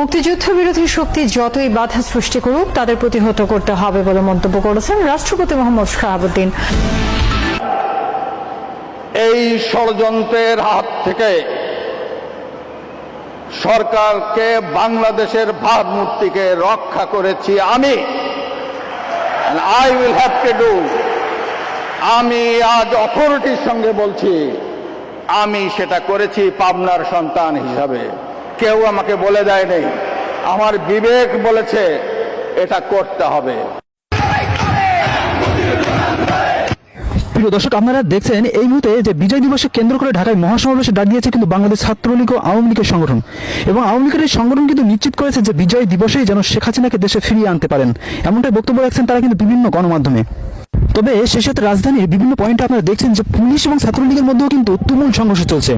মুক্তিযুদ্ধ বিরোধী শক্তি যতই বাধা সৃষ্টি করুক তাদের প্রতিহত করতে হবে বলে মন্তব্য করেছেন রাষ্ট্রপতি মোহাম্মদ শাহাবুদ্দিন। এই ষড়যন্ত্রের হাত থেকে সরকারকে, বাংলাদেশের ভাবমূর্তিকে রক্ষা করেছি আমি। I will have to do. আমি আজ অথরিটির সঙ্গে বলছি, আমি সেটা করেছি পাবনার সন্তান হিসাবে। কেউ আমাকে বলে দেয় নেই, আমার বিবেক বলেছে এটা করতে হবে। প্রিয় দর্শক, আপনারা দেখছেন এই মুহূর্তে যে বিজয় দিবসকে কেন্দ্র করে ঢাকায় মহাসমাবেশে ডাক দিয়েছে কিন্তু বাংলাদেশ ছাত্রলীগ ও আওয়ামী লীগের সংগঠন, এবং আওয়ামী লীগের এই সংগঠন কিন্তু নিশ্চিত করেছে যে বিজয় দিবসেই যেন শেখ হাসিনাকে দেশে ফিরিয়ে আনতে পারেন, এমনটাই বক্তব্য রাখছেন তারা কিন্তু বিভিন্ন গণমাধ্যমে। তবে সেই সাথে রাজধানীর বিভিন্ন পয়েন্টে আপনারা দেখছেন যে পুলিশ এবং ছাত্রলীগের মধ্যেও কিন্তু তুমুল সংঘর্ষ চলছে।